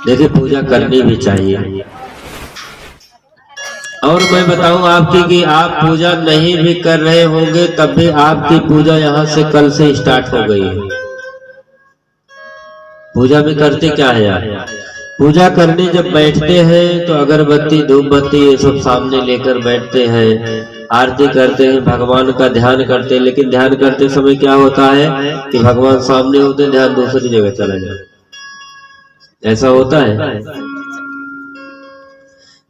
देखिए पूजा करनी भी चाहिए। और मैं बताऊं आपकी कि आप पूजा नहीं भी कर रहे होंगे तब भी आपकी पूजा यहाँ से कल से स्टार्ट हो गई है। पूजा में करते क्या है यार, पूजा करने जब बैठते हैं तो अगरबत्ती धूप बत्ती ये सब सामने लेकर बैठते हैं, आरती करते हैं, भगवान का ध्यान करते हैं। लेकिन ध्यान करते समय क्या होता है कि भगवान सामने होते हैं, ध्यान दूसरी जगह चला जाए, ऐसा होता है।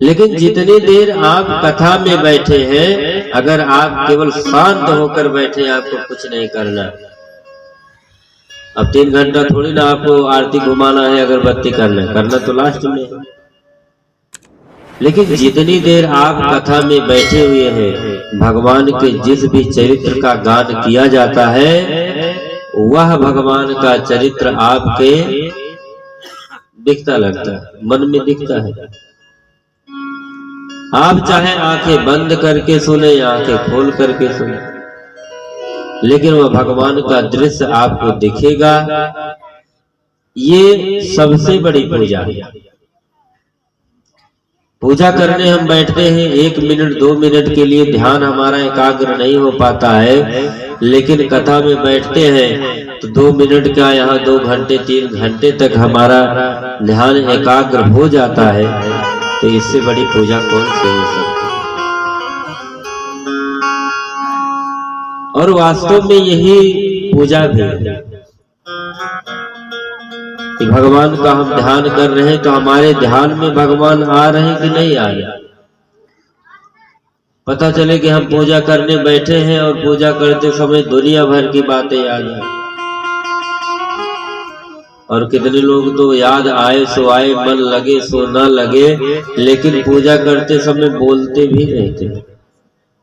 लेकिन जितनी देर आप कथा में बैठे हैं, अगर आप केवल शांत होकर बैठे, आपको कुछ नहीं करना। अब 3 घंटा थोड़ी ना आपको आरती घुमाना है, अगरबत्ती करना तो लास्ट में। लेकिन जितनी देर आप कथा में बैठे हुए हैं, भगवान के जिस भी चरित्र का गान किया जाता है, वह भगवान का चरित्र आपके दिखता लगता है, मन में दिखता है। आप चाहे आंखें बंद करके सुने या आंखें खोल करके सुने, लेकिन वह भगवान का दृश्य आपको दिखेगा। ये सबसे बड़ी पूजा है। पूजा करने हम बैठते हैं, 1 मिनट 2 मिनट के लिए ध्यान हमारा एकाग्र नहीं हो पाता है, लेकिन कथा में बैठते हैं तो 2 मिनट का यहाँ 2 घंटे 3 घंटे तक हमारा ध्यान एकाग्र हो जाता है। तो इससे बड़ी पूजा कौन सी हो सकती है। और वास्तव में यही पूजा भी है कि भगवान का हम ध्यान कर रहे हैं तो हमारे ध्यान में भगवान आ रहे हैं कि नहीं आ रहे। पता चले कि हम पूजा करने बैठे हैं और पूजा करते समय दुनिया भर की बातें याद आए, और कितने लोग तो याद आए सो आए, मन लगे सो ना लगे, लेकिन पूजा करते समय बोलते भी नहीं थे।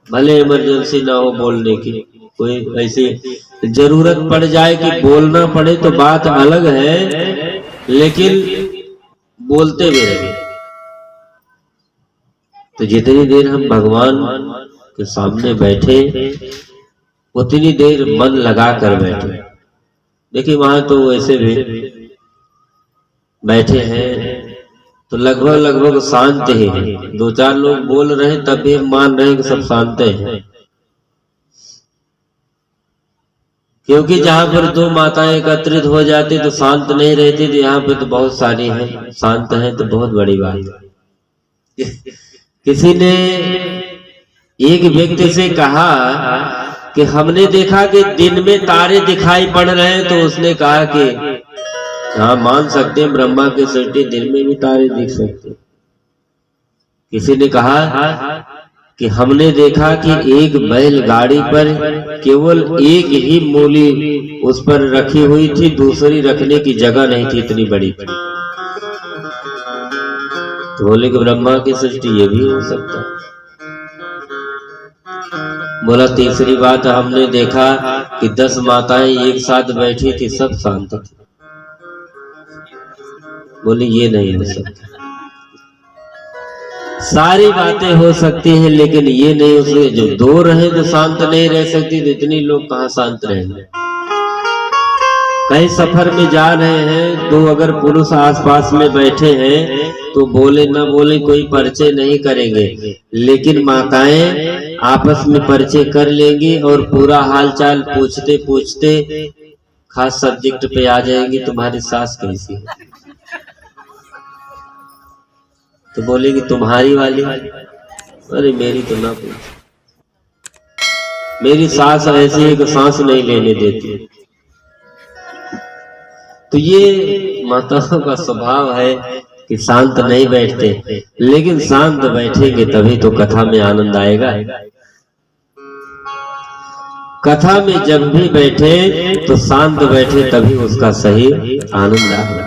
भले इमरजेंसी ना हो बोलने की, कोई ऐसी जरूरत पड़ जाए कि बोलना पड़े तो बात अलग है, लेकिन बोलते भी नहीं। तो जितनी देर हम भगवान के सामने बैठे, उतनी देर मन लगा कर बैठे। देखिए वहां तो वैसे भी बैठे हैं तो लगभग शांत ही है। 2-4 लोग बोल रहे हैं तब भी हम मान रहे हैं कि सब शांत हैं, क्योंकि जहां पर 2 माताएं एकत्रित हो जाती तो शांत नहीं रहती, तो यहाँ पे तो बहुत सारी हैं, शांत हैं तो बहुत बड़ी बात है। किसी ने एक व्यक्ति से कहा कि हमने देखा कि दिन में तारे दिखाई पड़ रहे हैं, तो उसने कहा कि हाँ मान सकते हैं, ब्रह्मा के सृष्टि दिन में भी तारे दिख सकते। किसी ने कहा कि हमने देखा कि एक बैलगाड़ी पर केवल एक ही मूली उस पर रखी हुई थी, दूसरी रखने की जगह नहीं थी, इतनी बड़ी। तो बोले कि ब्रह्मा की सृष्टि ये भी हो सकता है। बोला तीसरी बात, हमने देखा कि 10 माताएं एक साथ बैठी थी, सब शांत थी। बोले ये नहीं हो सकता। सारी बातें हो सकती हैं लेकिन ये नहीं हो सकती। जो 2 रहे तो शांत नहीं रह सकती, तो इतनी लोग कहाँ शांत रहेंगे। कहीं सफर में जा रहे हैं, 2 अगर पुरुष आसपास में बैठे हैं तो बोले ना बोले कोई परिचय नहीं करेंगे, लेकिन माताएं आपस में परिचय कर लेंगी और पूरा हालचाल पूछते पूछते खास सब्जेक्ट पे आ जाएंगी, तुम्हारी सास कैसी है। तो बोलेगी तुम्हारी वाली, अरे मेरी तो ना पूछ, मेरी सास ऐसी है कि सांस नहीं लेने देती। तो ये माताओं का स्वभाव है कि शांत नहीं बैठते, लेकिन शांत बैठेंगे तभी तो कथा में आनंद आएगा। कथा में जब भी बैठे तो शांत बैठे, तभी उसका सही आनंद आएगा।